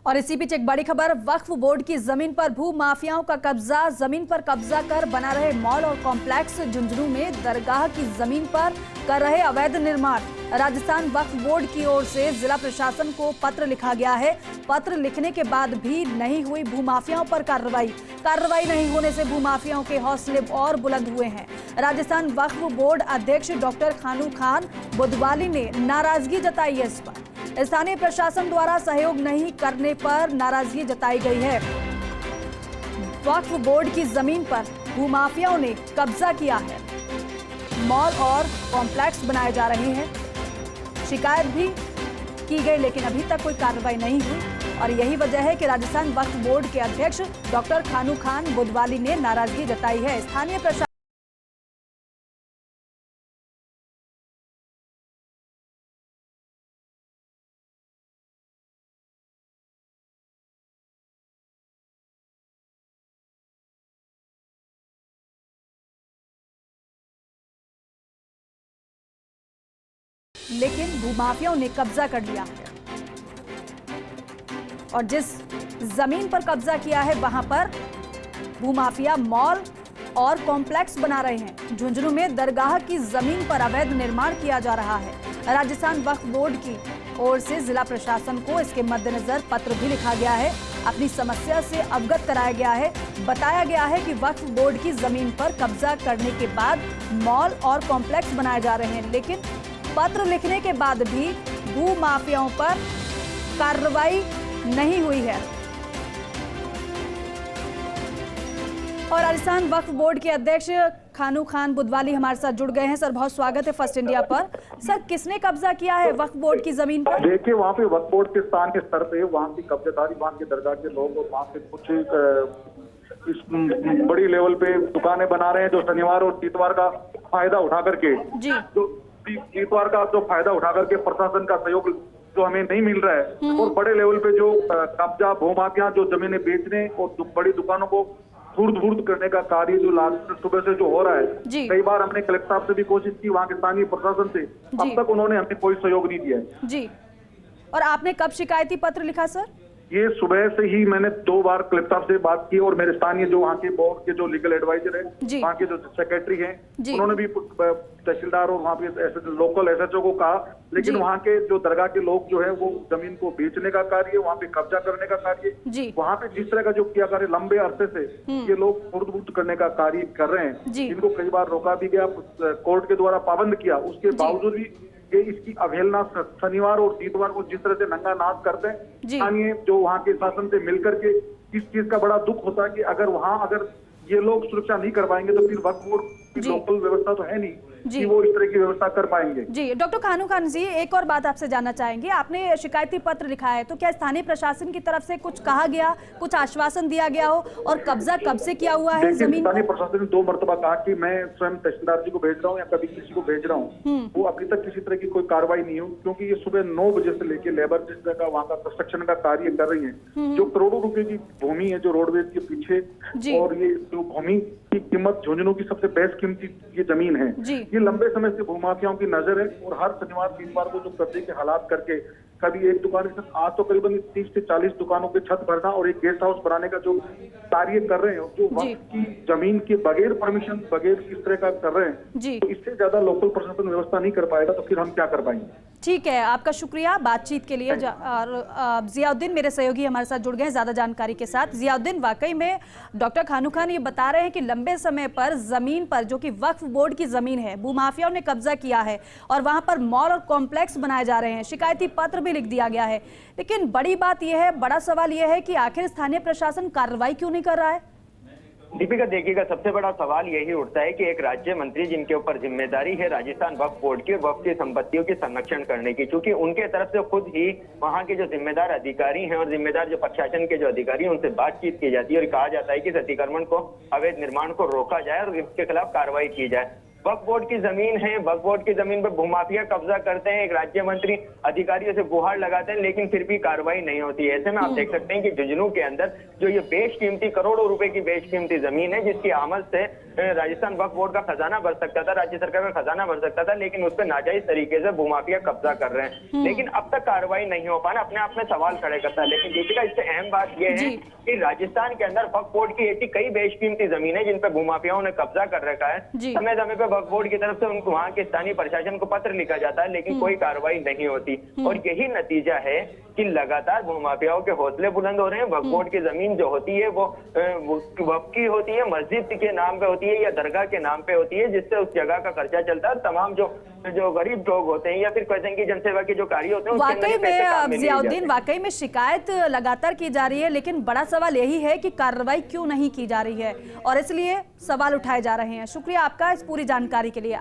और इसी बीच एक बड़ी खबर, वक्फ बोर्ड की जमीन पर भू माफियाओं का कब्जा। जमीन पर कब्जा कर बना रहे मॉल और कॉम्प्लेक्स। झुंझुनू में दरगाह की जमीन पर कर रहे अवैध निर्माण। राजस्थान वक्फ बोर्ड की ओर से जिला प्रशासन को पत्र लिखा गया है। पत्र लिखने के बाद भी नहीं हुई भूमाफियाओं पर कार्रवाई नहीं होने से भूमाफियाओं के हौसले और बुलंद हुए हैं। राजस्थान वक्फ बोर्ड अध्यक्ष डॉक्टर खानू खान बुधवाली ने नाराजगी जताई है। इस पर स्थानीय प्रशासन द्वारा सहयोग नहीं करने पर नाराजगी जताई गई है। वक्फ बोर्ड की जमीन पर भूमाफियाओं ने कब्जा किया है। मॉल और कॉम्प्लेक्स बनाए जा रहे हैं। शिकायत भी की गई लेकिन अभी तक कोई कार्रवाई नहीं हुई और यही वजह है कि राजस्थान वक्फ बोर्ड के अध्यक्ष डॉक्टर खानू खान बुधवाली ने नाराजगी जताई है। स्थानीय प्रशासन लेकिन भूमाफियाओं ने कब्जा कर लिया है और जिस जमीन पर कब्जा किया है वहां पर भूमाफिया मॉल और कॉम्प्लेक्स बना रहे हैं। झुंझुनू में दरगाह की जमीन पर अवैध निर्माण किया जा रहा है। राजस्थान वक्फ बोर्ड की ओर से जिला प्रशासन को इसके मद्देनजर पत्र भी लिखा गया है। अपनी समस्या से अवगत कराया गया है। बताया गया है कि वक्फ बोर्ड की जमीन पर कब्जा करने के बाद मॉल और कॉम्प्लेक्स बनाए जा रहे हैं लेकिन पत्र लिखने के बाद भी भू माफियाओं पर कार्रवाई नहीं हुई है। और राजस्थान वक्फ बोर्ड के अध्यक्ष खानू खान बुधवाली हमारे साथ जुड़ गए हैं। सर, बहुत स्वागत है फर्स्ट इंडिया पर। सर, किसने कब्जा किया है वक्फ बोर्ड की जमीन पर? देखिए, वहाँ पे वक्फ बोर्ड के स्थान के स्तर पे वहाँ की कब्जेदारी, वहाँ के दरगाह के लोग और वहाँ पे कुछ इस बड़ी लेवल पे दुकानें बना रहे हैं जो शनिवार और इतवार का फायदा उठा करके इतवार का जो फायदा उठा करके प्रशासन का सहयोग जो हमें नहीं मिल रहा है और बड़े लेवल पे जो कब्जा भूमाफिया जो जमीनें बेचने और बड़ी दुकानों को धूर्त करने का कार्य जो सुबह से जो हो रहा है, कई बार हमने कलेक्टर साहब से भी कोशिश की, वहाँ के स्थानीय प्रशासन से, अब तक उन्होंने हमें कोई सहयोग नहीं दिया है। जी, और आपने कब शिकायती पत्र लिखा सर? ये सुबह से ही मैंने 2 बार कलेक्टर साहब से बात की और मेरे स्थानीय जो वहाँ के बोर्ड के जो लीगल एडवाइजर है, वहाँ के जो सेक्रेटरी हैं, उन्होंने भी तहसीलदार और वहाँ पे लोकल SHO को कहा, लेकिन वहाँ के जो दरगाह के लोग जो है वो जमीन को बेचने का कार्य, वहाँ पे कब्जा करने का कार्य, वहाँ पे जिस तरह का जो किया कार्य लंबे अरसे से ये लोग फुर्द करने का कार्य कर रहे हैं, जिनको कई बार रोका भी गया, कोर्ट के द्वारा पाबंद किया, उसके बावजूद भी ये इसकी अवहेलना शनिवार और इतवार को जिस तरह से नंगा नाच करते हैं, स्थानीय जो वहाँ के शासन से मिलकर के, इस चीज का बड़ा दुख होता है कि अगर ये लोग सुरक्षा नहीं कर पाएंगे तो फिर वक्फ बोर्ड की लोकल व्यवस्था तो है नहीं कि वो इस तरह की व्यवस्था कर पाएंगे। जी, डॉक्टर खानू खान जी, एक और बात आपसे जानना चाहेंगे। आपने शिकायती पत्र लिखा है तो क्या स्थानीय प्रशासन की तरफ से कुछ कहा गया, कुछ आश्वासन दिया गया हो और कब्जा कब से किया हुआ है जमीन? स्थानीय प्रशासन ने 2 मरतबा कहा कि मैं स्वयं तहसीलदार जी को भेज रहा हूँ या कभी किसी को भेज रहा हूँ, वो अभी तक किसी तरह की कोई कार्रवाई नहीं हो, क्योंकि ये सुबह 9 बजे से लेकर लेबर जिस तरह का वहाँ का कंस्ट्रक्शन का कार्य कर रही है, जो करोड़ों रुपए की भूमि है जो रोडवेज के पीछे, और ये जो भूमि की कीमत झुंझुनू की सबसे बेस्ट कीमती ये जमीन है, ये लंबे समय से भूमाफियाओं की नजर है और हर शनिवार 3 बार को जो कब्जे के हालात करके कभी एक दुकान, आज तो करीबन 30 से 40 दुकानों के छत भरना और एक गेस्ट हाउस बनाने का जो कार्य कर रहे हैं, जो वक्त की जमीन के बगैर परमिशन, बगैर इस तरह का कर रहे हैं, तो इससे ज्यादा लोकल प्रशासन व्यवस्था नहीं कर पाएगा तो फिर हम क्या कर पाएंगे। ठीक है, आपका शुक्रिया बातचीत के लिए। और जियाउद्दीन मेरे सहयोगी हमारे साथ जुड़ गए ज्यादा जानकारी के साथ। जियाउद्दीन, वाकई में डॉक्टर खानू खान ये बता रहे हैं कि लंबे समय पर जमीन पर, जो कि वक्फ बोर्ड की जमीन है, भूमाफियाओं ने कब्जा किया है और वहां पर मॉल और कॉम्प्लेक्स बनाए जा रहे हैं। शिकायती पत्र भी लिख दिया गया है, लेकिन बड़ी बात यह है, बड़ा सवाल यह है कि आखिर स्थानीय प्रशासन कार्रवाई क्यों नहीं कर रहा है? दीपिका, देखिएगा, सबसे बड़ा सवाल यही उठता है कि एक राज्य मंत्री जिनके ऊपर जिम्मेदारी है राजस्थान वक्फ बोर्ड के वक्फ की संपत्तियों के संरक्षण करने की, क्योंकि उनके तरफ से खुद ही वहां के जो जिम्मेदार अधिकारी हैं और जिम्मेदार जो प्रशासन के जो अधिकारी हैं उनसे बातचीत की जाती है और कहा जाता है कि इस अतिक्रमण को, अवैध निर्माण को रोका जाए और इसके खिलाफ कार्रवाई की जाए। वक्फ बोर्ड की जमीन है, वक्फ बोर्ड की जमीन पर भूमाफिया कब्जा करते हैं, एक राज्य मंत्री अधिकारियों से गुहार लगाते हैं, लेकिन फिर भी कार्रवाई नहीं होती है। ऐसे में आप देख सकते हैं कि झुंझुनू के अंदर जो ये बेशकीमती करोड़ों रुपए की बेशकीमती जमीन है, जिसकी आमद से राजस्थान वक्फ बोर्ड का खजाना भर सकता था, राज्य सरकार का खजाना भर सकता था, लेकिन उस पर नाजायज तरीके से भूमाफिया कब्जा कर रहे हैं। लेकिन अब तक कार्रवाई नहीं हो पाना अपने आप में सवाल खड़े करता है। लेकिन दीपिका, इससे अहम बात यह है कि राजस्थान के अंदर वक्फ बोर्ड की ऐसी कई बेशकीमती जमीन है जिन पर भूमाफियाओं ने कब्जा कर रखा है। समय समय पर वक्फ बोर्ड की तरफ से उनको वहां के स्थानीय प्रशासन को पत्र लिखा जाता है, लेकिन कोई कार्रवाई नहीं होती। और यही नतीजा है कि लगातार भूमाफियाओं के हौसले बुलंद हो रहे हैं। वक्फ बोर्ड की जमीन जो होती है वो वक्फ की होती है, मस्जिद के नाम पे होती है या दरगाह के नाम पे होती है, जिससे उस जगह का खर्चा चलता है। तमाम जो गरीब लोग होते हैं या फिर कहते हैं कि जनसेवा के जो कार्य होते हैं, वाकई में जियाउद्दीन, वाकई में शिकायत लगातार की जा रही है, लेकिन बड़ा सवाल यही है कि कार्रवाई क्यों नहीं की जा रही है, और इसलिए सवाल उठाए जा रहे हैं। शुक्रिया आपका इस पूरी जानकारी के लिए।